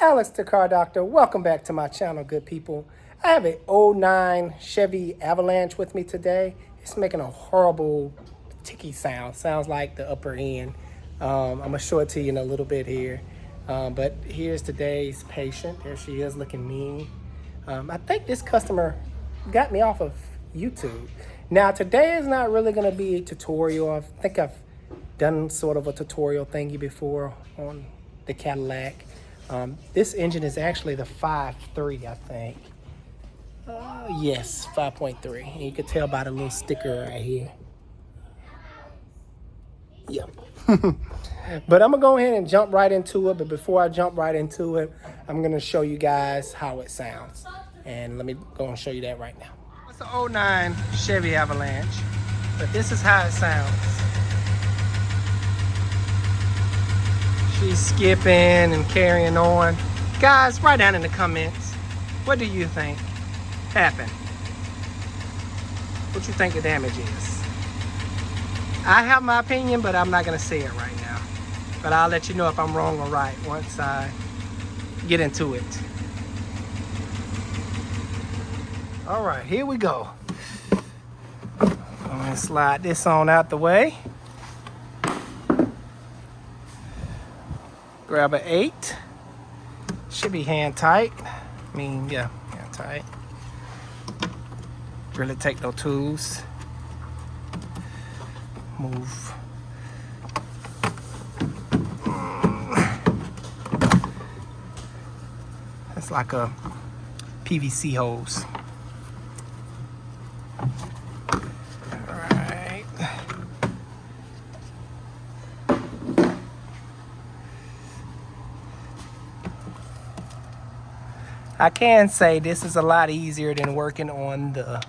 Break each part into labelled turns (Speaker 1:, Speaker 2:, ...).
Speaker 1: Alex the Car Doctor. Welcome back to my channel, good people. I have an '09 Chevy Avalanche with me today. It's making a horrible ticky sound. Sounds like the upper end. I'm going to show it to you in a little bit here. But here's today's patient. There she is looking mean. I think this customer got me off of YouTube. Now today is not really going to be a tutorial. I think I've done sort of a tutorial thingy before on the Cadillac. This engine is actually the 5.3, I think. Yes, 5.3. And you can tell by the little sticker right here. Yep. But I'm gonna go ahead and jump right into it. But before I jump right into it, I'm gonna show you guys how it sounds. And let me go and show you that right now. It's an '09 Chevy Avalanche, but this is how it sounds. She's skipping and carrying on. Guys, write down in the comments, what do you think happened? What you think the damage is? I have my opinion, but I'm not gonna say it right now. But I'll let you know if I'm wrong or right once I get into it. All right, here we go. I'm gonna slide this on out the way. Grab an 8. Should be hand tight. I mean, yeah, hand tight. Really take no tools. Move. It's like a PVC hose. Alright. I can say this is a lot easier than working on the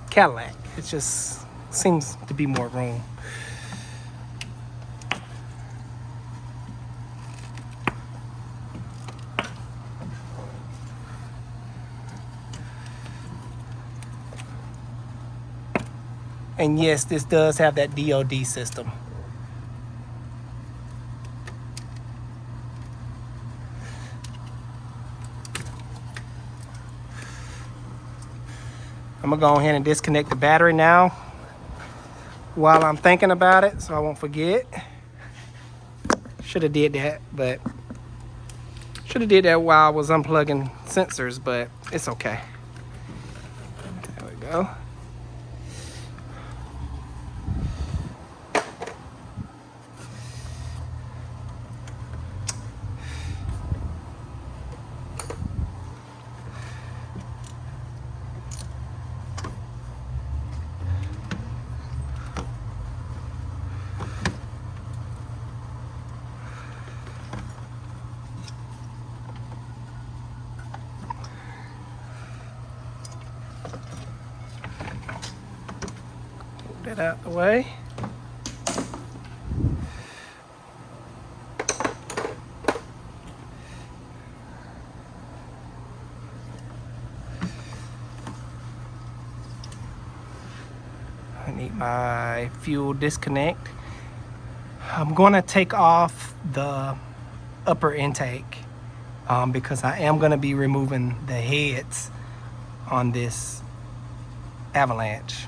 Speaker 1: Cadillac. It just seems to be more room. And yes, this does have that DOD system. I'm gonna go ahead and disconnect the battery now while I'm thinking about it so I won't forget. Should have did that, but should have did that while I was unplugging sensors, but it's okay. There we go. That out the way. I need my fuel disconnect. I'm going to take off the upper intake because I am going to be removing the heads on this Avalanche.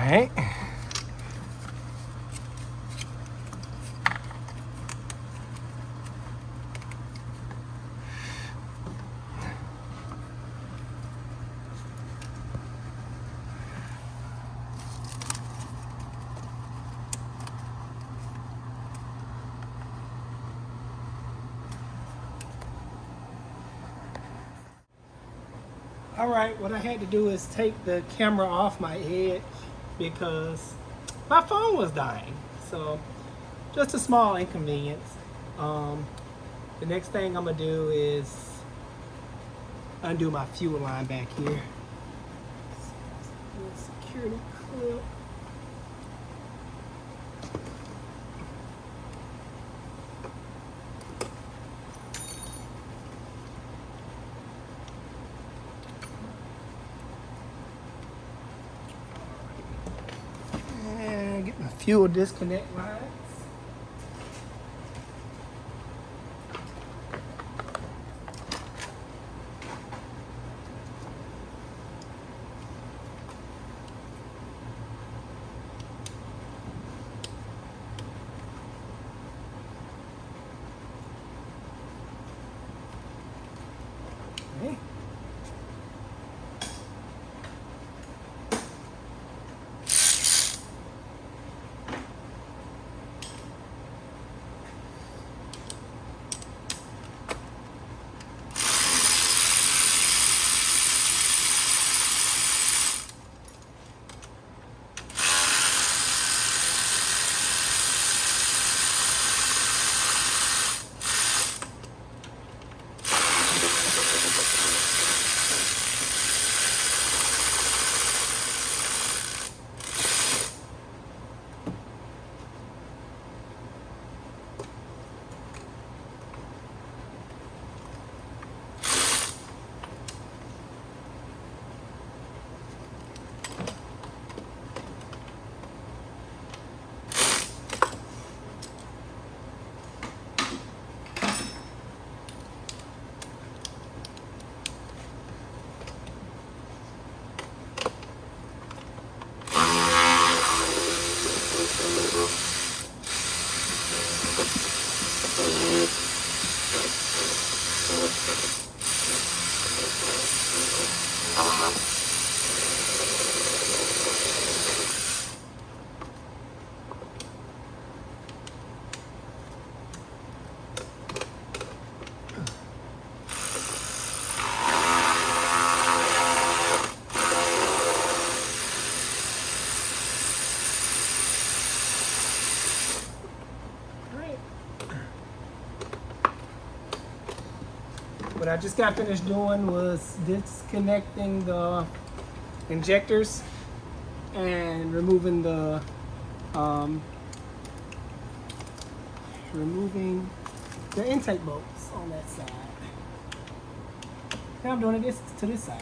Speaker 1: right. All right, what I had to do is take the camera off my head because my phone was dying. So just a small inconvenience. The next thing I'm gonna do is undo my fuel line back here. Security clip. And get my fuel disconnect lines. Okay. What I just got finished doing was disconnecting the injectors and removing the intake bolts on that side. Now I'm doing this to this side.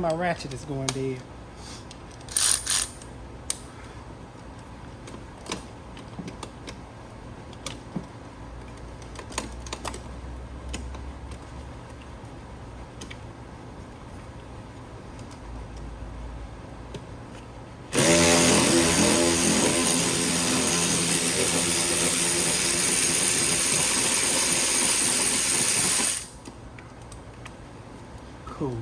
Speaker 1: my ratchet is going dead. Cool.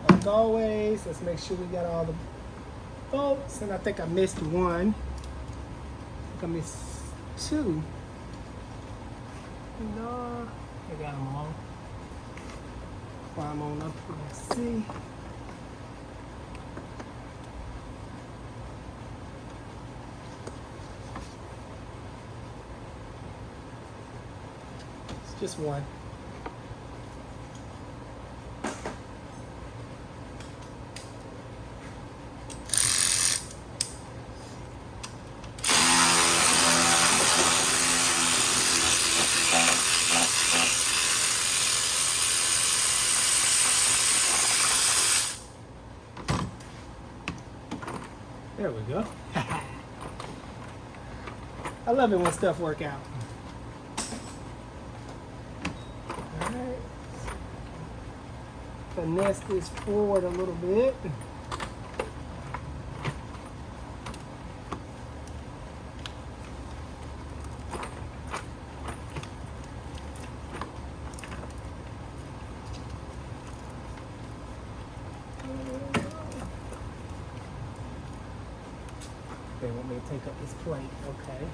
Speaker 1: Like always, let's make sure we got all the bolts, and I think I missed one. I think I missed two. No, I got them all. Climb on up here and see. It's just one. There we go. I love it when stuff work out. Alright. Finesse this forward a little bit. They want me to take up this plate, okay.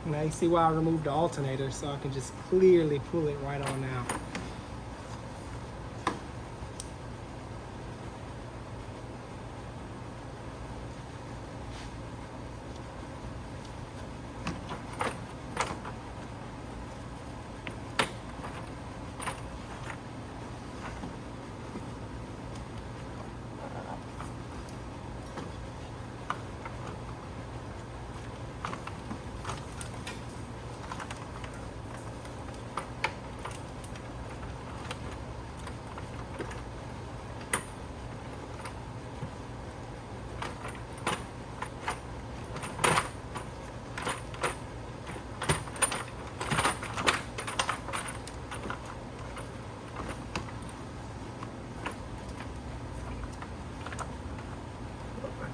Speaker 1: Now you see why I removed the alternator, so I can just clearly pull it right on out.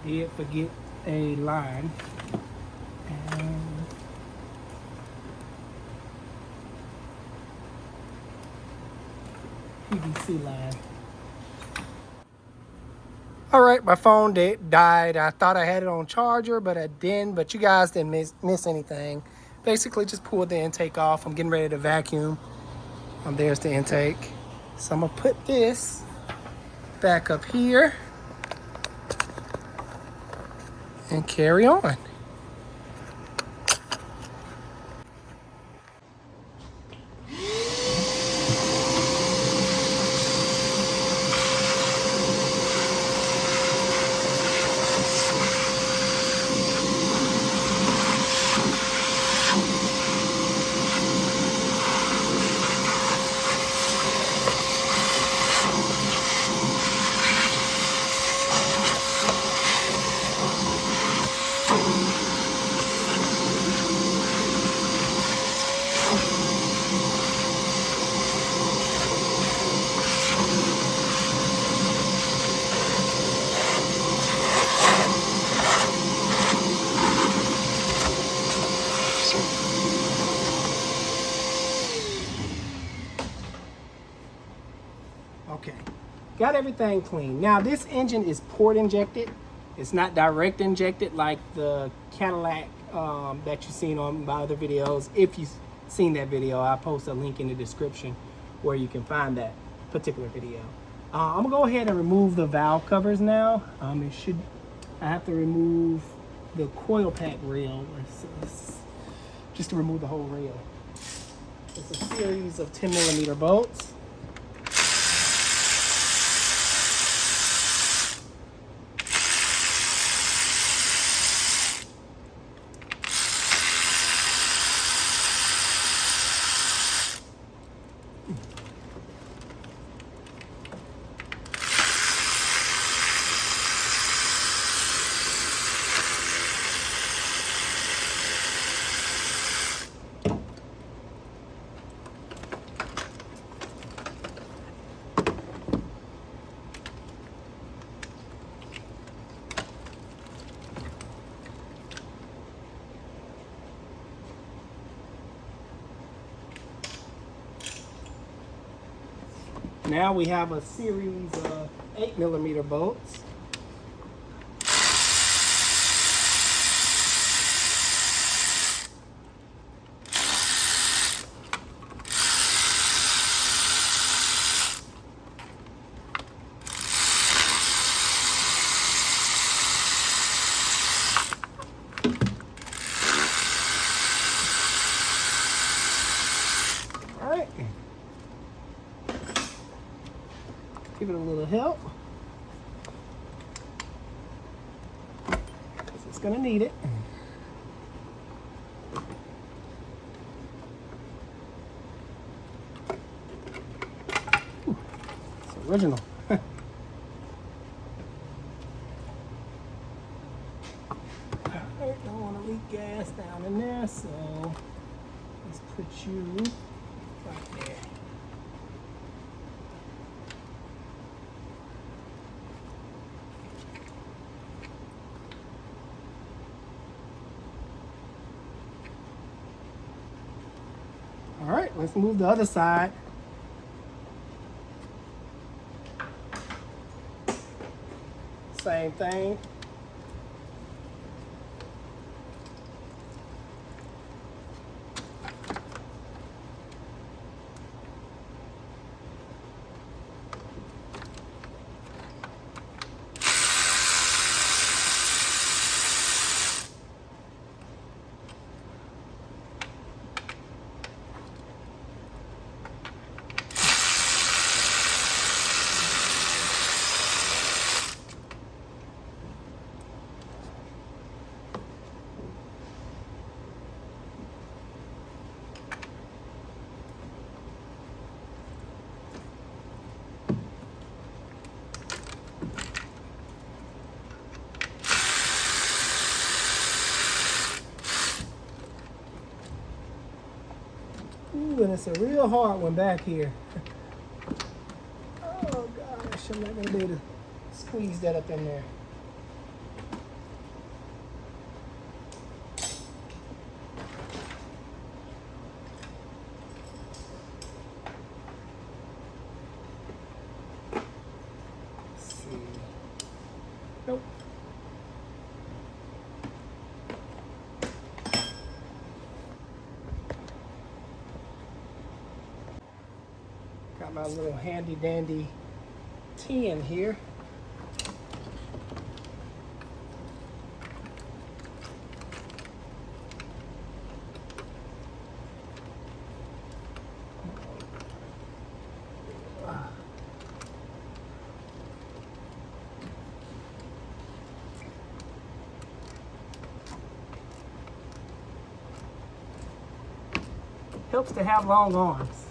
Speaker 1: Did forget a line, and PVC line. All right, my phone died. I thought I had it on charger, but I didn't. But you guys didn't miss anything. Basically, just pulled the intake off. I'm getting ready to vacuum. There's the intake. So I'm gonna put this back up here and carry on. Okay, got everything clean. Now this engine is port injected. It's not direct injected like the Cadillac that you've seen on my other videos. If you've seen that video, I'll post a link in the description where you can find that particular video. I'm gonna go ahead and remove the valve covers now. I have to remove the coil pack rail, just to remove the whole rail. It's a series of 10mm bolts. Now we have a series of 8mm bolts. All right. Give it a little help. It's gonna need it. Ooh, it's original. Alright, don't want to leak gas down in there, so let's put you right there. All right, let's move the other side. Same thing. Ooh, and it's a real hard one back here. Oh gosh, I'm not gonna be able to squeeze that up in there. Let's see. Nope. Got my little handy dandy tin here. Helps to have long arms.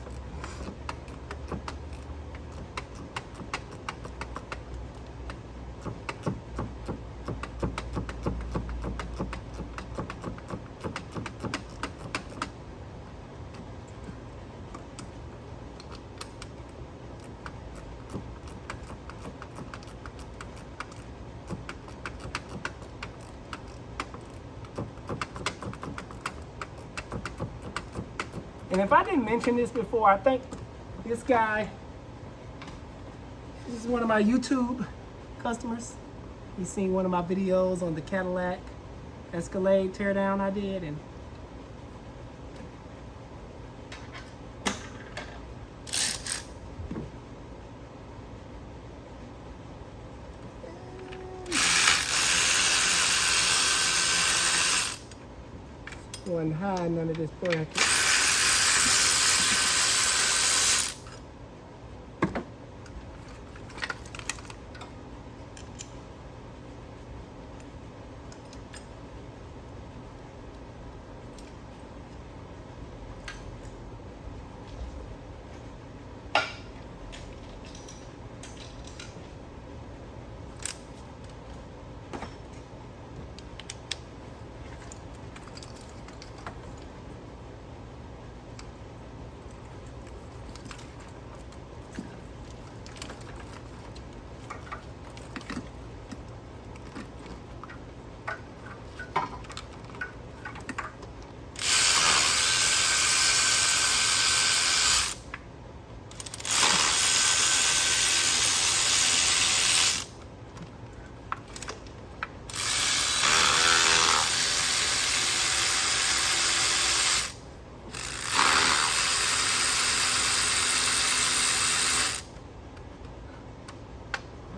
Speaker 1: And if I didn't mention this before, I think this guy, this is one of my YouTube customers. He's seen one of my videos on the Cadillac Escalade teardown I did, and wasn't high none of this bracket.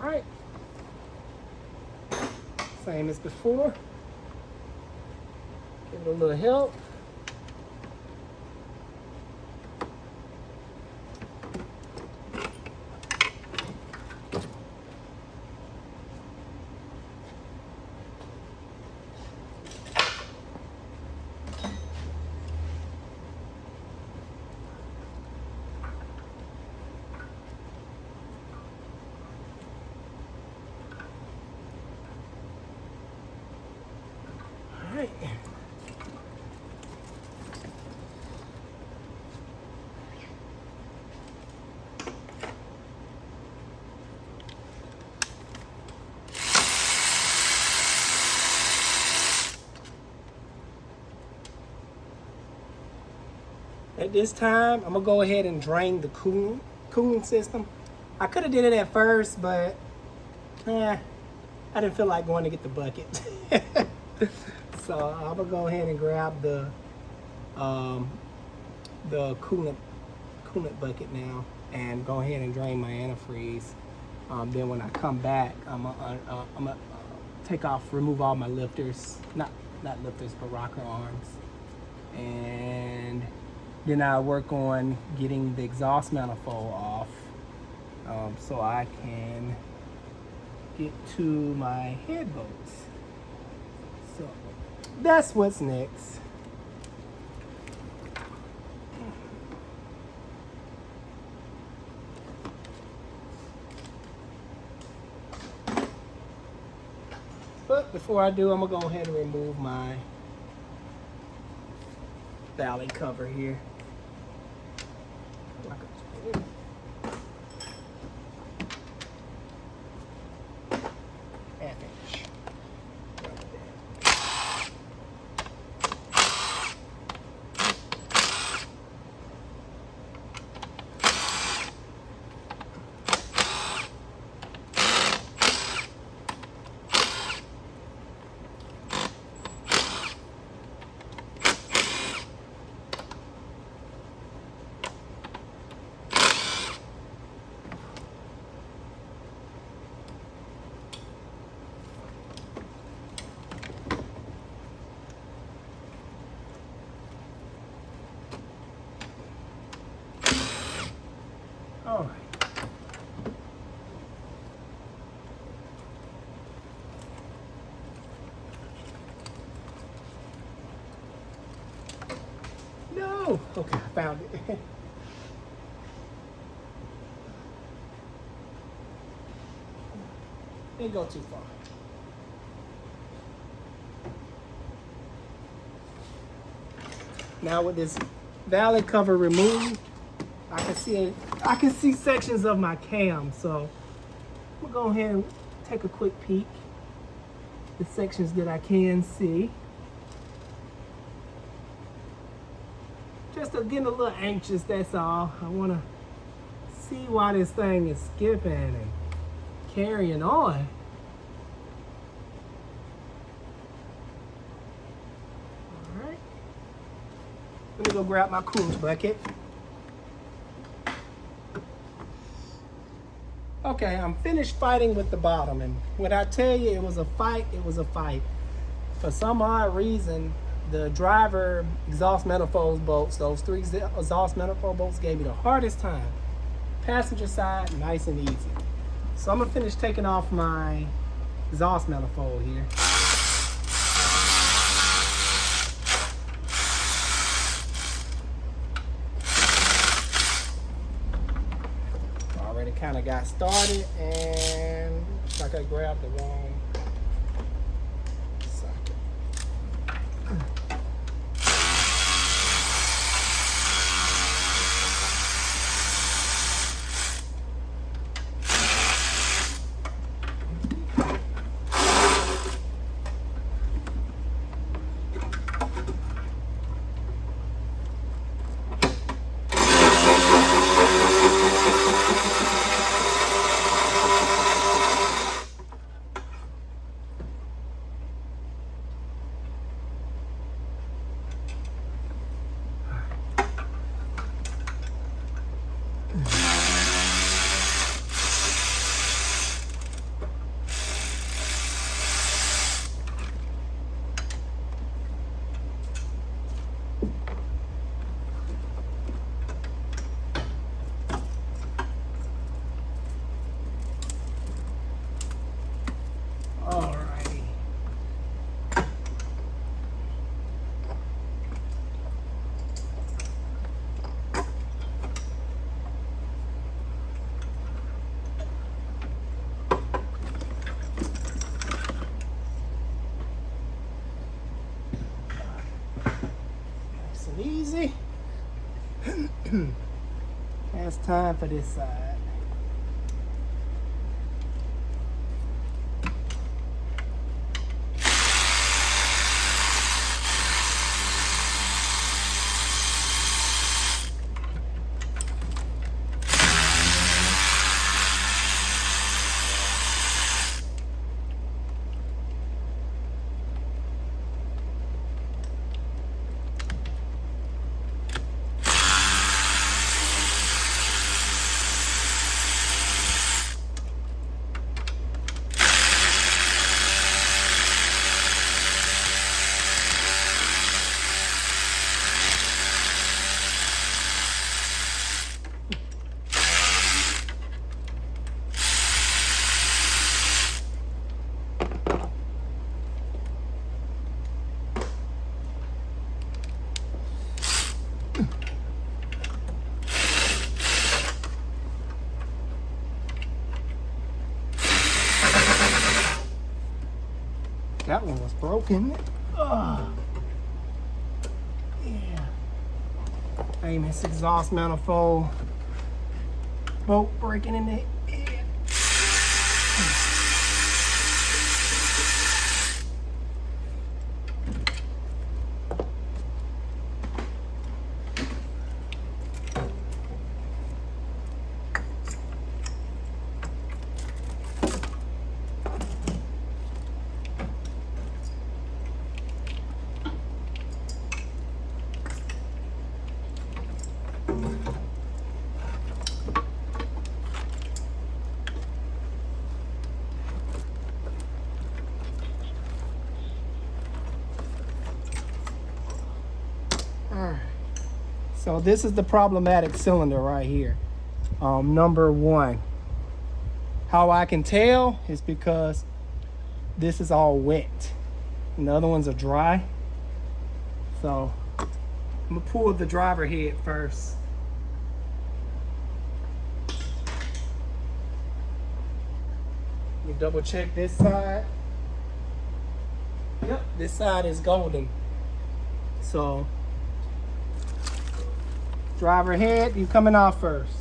Speaker 1: Alright, same as before. Give it a little help. Alright. At this time, I'm gonna go ahead and drain the cooling system. I could have did it at first, but I didn't feel like going to get the bucket. So I'm gonna go ahead and grab the coolant bucket now and go ahead and drain my antifreeze. Then when I come back, I'm gonna remove all my lifters, not lifters, but rocker arms, and then I work on getting the exhaust manifold off, so I can get to my head bolts. So that's what's next. But before I do, I'm gonna go ahead and remove my valley cover here. All right. No. Okay, I found it. Didn't go too far. Now with this valley cover removed, I can see sections of my cam, so I'm gonna go ahead and take a quick peek. The sections that I can see. Just getting a little anxious, that's all. I want to see why this thing is skipping and carrying on. Alright. Let me go grab my cruise bucket. Okay, I'm finished fighting with the bottom, and when I tell you it was a fight, it was a fight. For some odd reason, the driver exhaust manifold bolts, those 3 exhaust manifold bolts, gave me the hardest time. Passenger side, nice and easy. So I'm gonna finish taking off my exhaust manifold here. Already kind of got started, and looks like I grabbed the wrong socket. Easy. Now it's time for this side. That one was broken. Yeah. Famous exhaust manifold bolt breaking in the head. So this is the problematic cylinder right here, number 1. How I can tell is because this is all wet and the other ones are dry. So I'm gonna pull the driver head first. Let me double check this side. Yep, this side is golden. So driver head, you coming off first.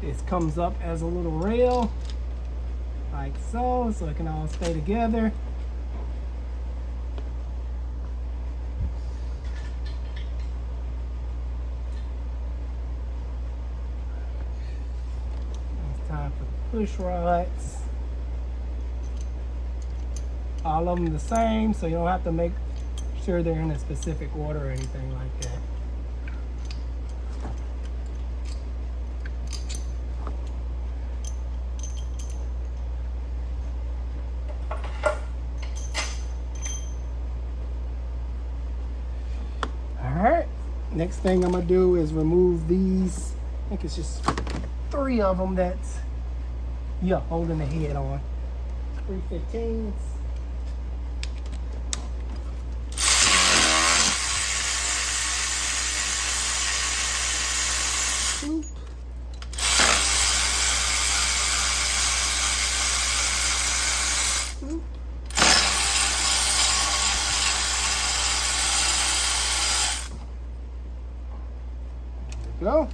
Speaker 1: This comes up as a little rail, like so it can all stay together. It's time for the push rods. All of them the same, so you don't have to make sure they're in a specific order or anything like that. Alright, next thing I'm going to do is remove these. I think it's just 3 of them that's, holding the head on. 315s. Oop. Oop. There we go.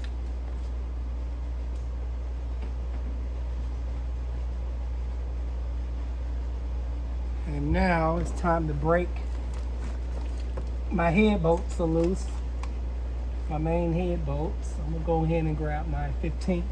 Speaker 1: And now it's time to break. My head bolts are loose. My main head bolts. I'm gonna go ahead and grab my 15th.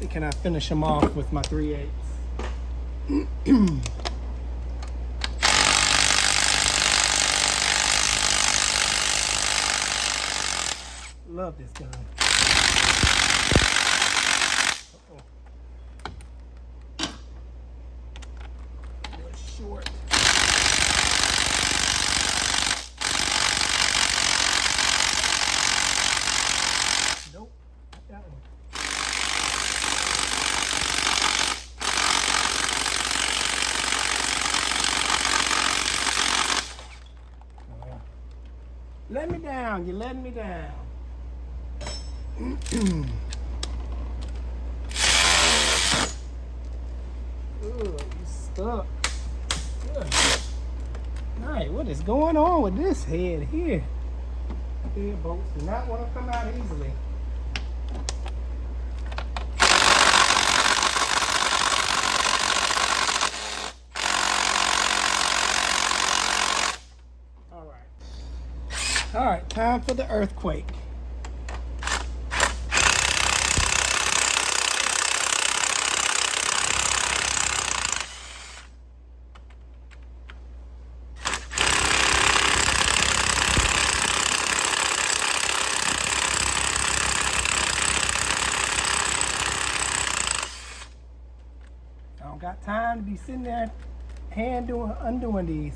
Speaker 1: See, can I finish them off with my 3/8? Love this gun. Uh-oh. A little short. Nope, not that one. Let me down, you let me down. Ooh, you stuck. Good. Alright, what is going on with this head here? Head bolts do not want to come out easily. Alright, time for the earthquake. I don't got time to be sitting there undoing these.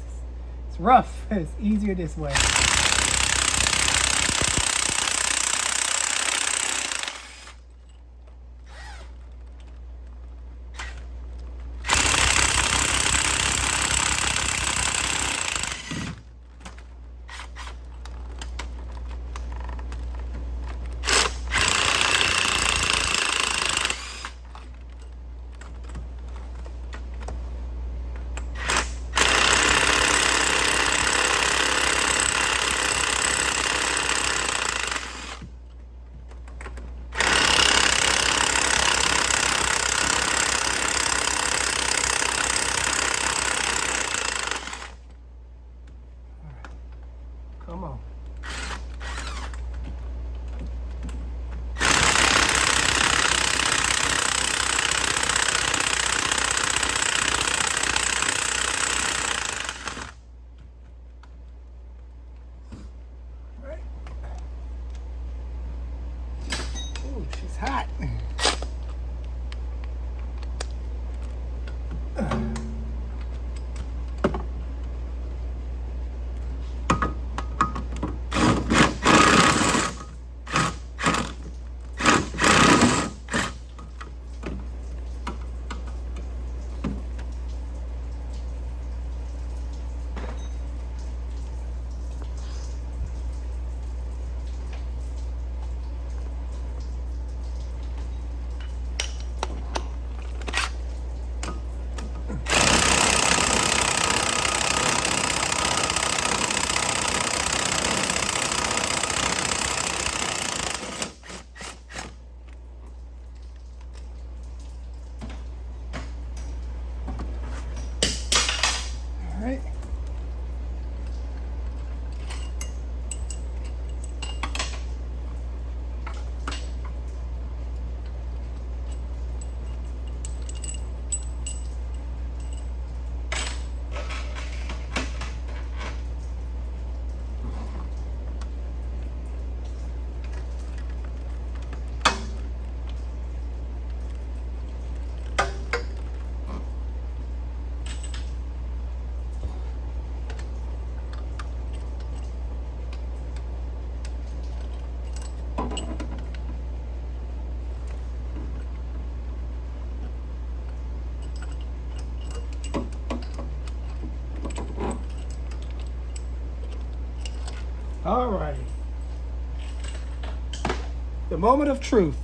Speaker 1: It's rough. It's easier this way. Right. All right. The moment of truth.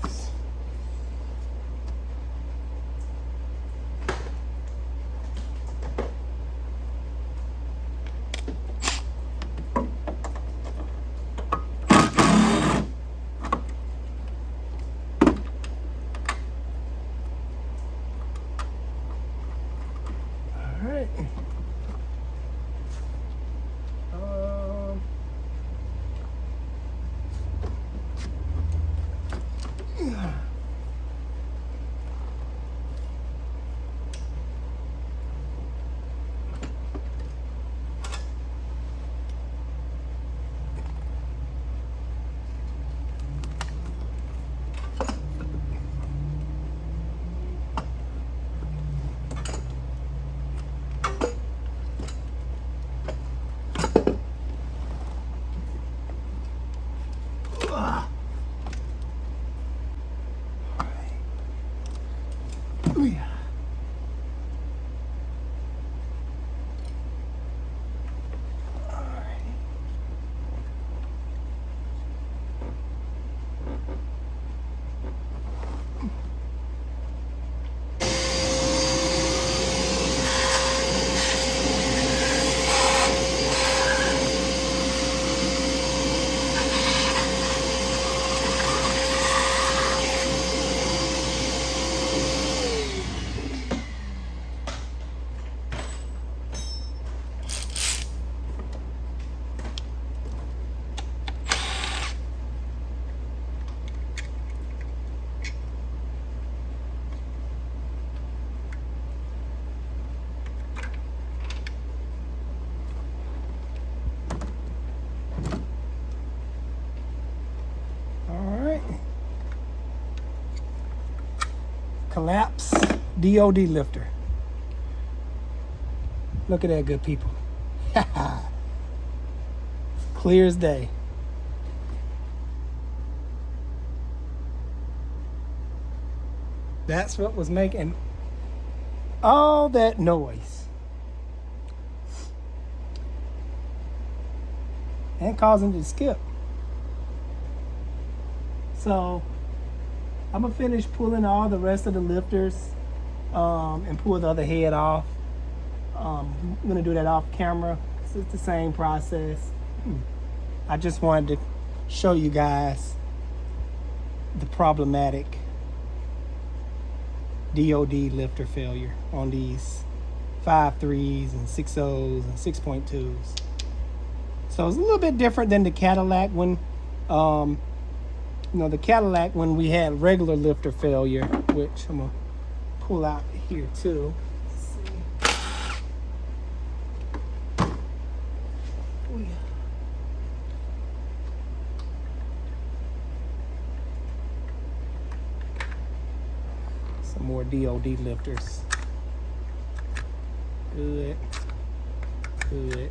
Speaker 1: All right. Collapse DOD lifter. Look at that, good people. Clear as day. That's what was making all that noise and causing it to skip. So I'm gonna finish pulling all the rest of the lifters and pull the other head off. I'm gonna do that off camera. It's the same process. I just wanted to show you guys the problematic DOD lifter failure on these 5.3s and 6.0s and 6.2s. So it's a little bit different than the Cadillac when the Cadillac when we had regular lifter failure, which I'm gonna pull out here too. Let's see. Some more DOD lifters. Good. Good.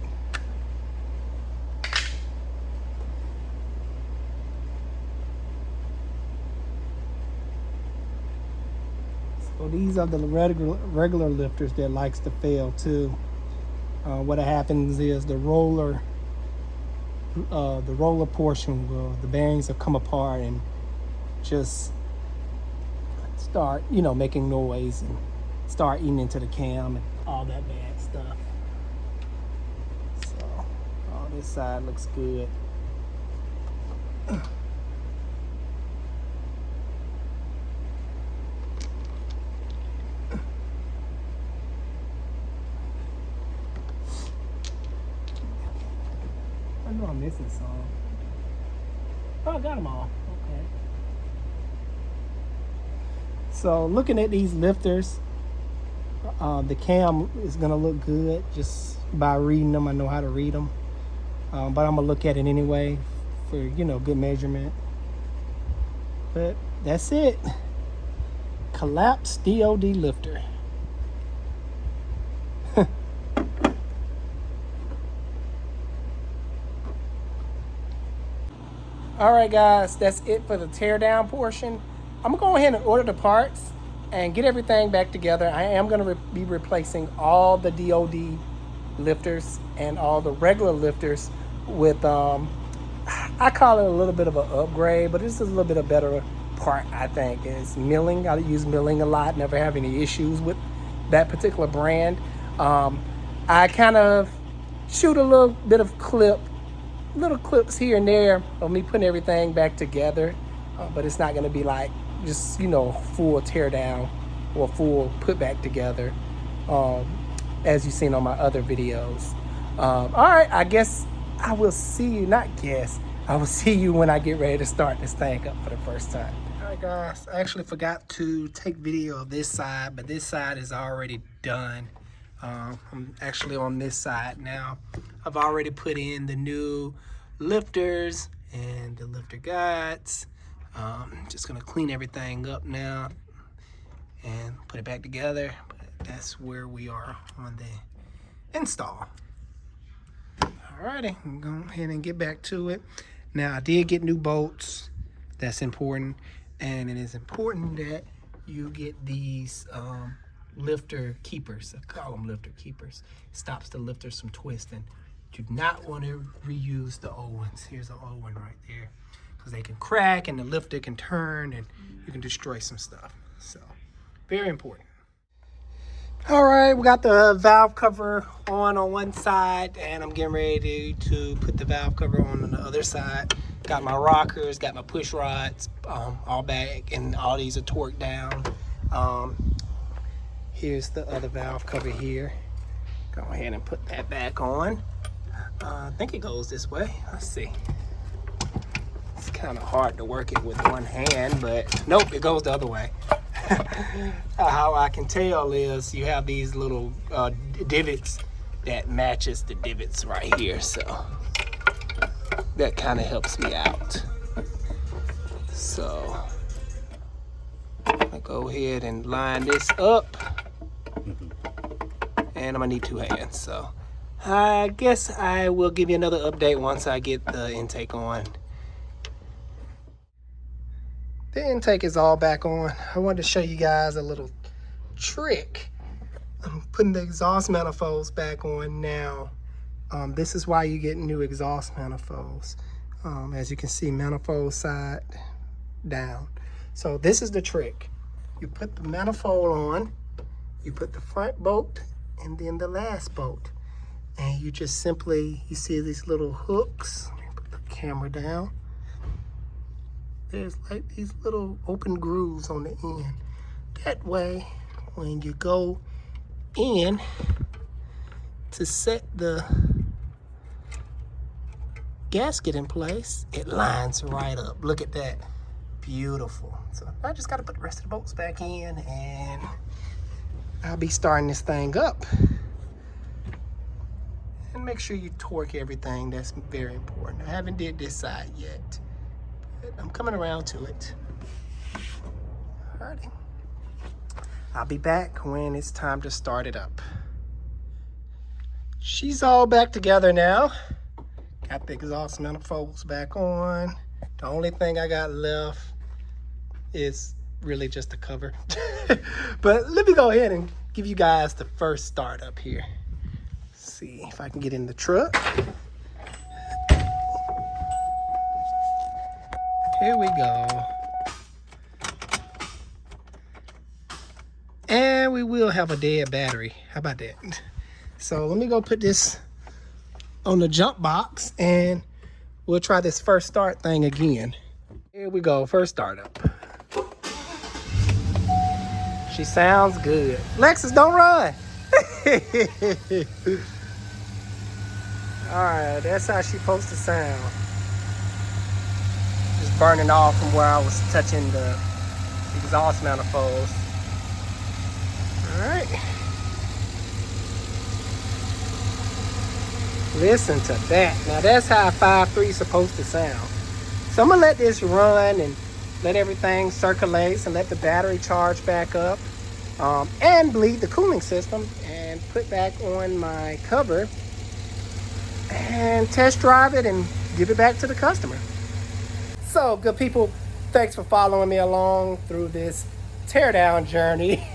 Speaker 1: So these are the regular lifters that likes to fail too. What happens is the roller portion the bearings will come apart and just start, making noise and start eating into the cam and all that bad stuff. So, this side looks good. I know I'm missing some. Oh, I got them all. Okay. So looking at these lifters, the cam is gonna look good just by reading them. I know how to read them, but I'm gonna look at it anyway for good measurement. But that's it. Collapsed DOD lifter. All right, guys, that's it for the teardown portion. I'm gonna go ahead and order the parts and get everything back together. I am gonna be replacing all the DOD lifters and all the regular lifters with, I call it a little bit of an upgrade, but this is a little bit of better part, I think. It's milling. I use milling a lot, never have any issues with that particular brand. I kind of shoot a little bit of little clips here and there of me putting everything back together, but it's not going to be like just full tear down or full put back together, as you've seen on my other videos. All right, I guess I will see you, I will see you when I get ready to start this thing up for the first time. All right, guys, I actually forgot to take video of this side, but this side is already done. I'm actually on this side now. I've already put in the new lifters and the lifter guides. Just gonna clean everything up now and put it back together. But that's where we are on the install. Alrighty, I'm going to go ahead and get back to it. Now, I did get new bolts. That's important. And it is important that you get these lifter keepers. I call them lifter keepers. Stops the lifters from twisting. You do not want to reuse the old ones. Here's an old one right there, because they can crack and the lifter can turn and you can destroy some stuff. So very important. All right, we got the valve cover on one side, and I'm getting ready to put the valve cover on the other side. Got my rockers, got my push rods all back, and all these are torqued down. Here's the other valve cover here. Go ahead and put that back on. I think it goes this way. Let's see. It's kind of hard to work it with one hand, but nope, it goes the other way. How I can tell is you have these little divots that matches the divots right here, so that kind of helps me out. So I go ahead and line this up, and I'm gonna need two hands. So I guess I will give you another update once I get the intake on. The intake is all back on. I wanted to show you guys a little trick. I'm putting the exhaust manifolds back on now. This is why you get new exhaust manifolds. As you can see, manifold side down. So this is the trick. You put the manifold on, you put the front bolt, and then the last bolt. And you just simply, you see these little hooks. Let me put the camera down. There's like these little open grooves on the end. That way, when you go in to set the gasket in place, it lines right up. Look at that. Beautiful. So I just got to put the rest of the bolts back in, and I'll be starting this thing up. And make sure you torque everything. That's very important. I haven't did this side yet, but I'm coming around to it. Alrighty. I'll be back when it's time to start it up. She's all back together now. Got the exhaust manifolds back on. The only thing I got left is really just the cover. But let me go ahead and give you guys the first start up here. See if I can get in the truck. Here we go. And we will have a dead battery. How about that? So let me go put this on the jump box and we'll try this first start thing again. Here we go, first startup. She sounds good. Lexus, don't run. All right, that's how she's supposed to sound. Just burning off from where I was touching the exhaust manifolds. All right. Listen to that. Now that's how a 5.3 is supposed to sound. So I'm gonna let this run and let everything circulate and let the battery charge back up and bleed the cooling system and put back on my cover and test drive it and give it back to the customer. So good people, thanks for following me along through this teardown journey.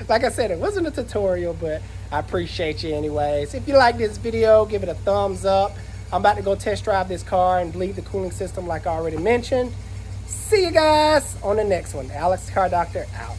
Speaker 1: Like I said, it wasn't a tutorial, but I appreciate you anyways. If you like this video, give it a thumbs up. I'm about to go test drive this car and bleed the cooling system like I already mentioned. See you guys on the next one. Alex Car Doctor out.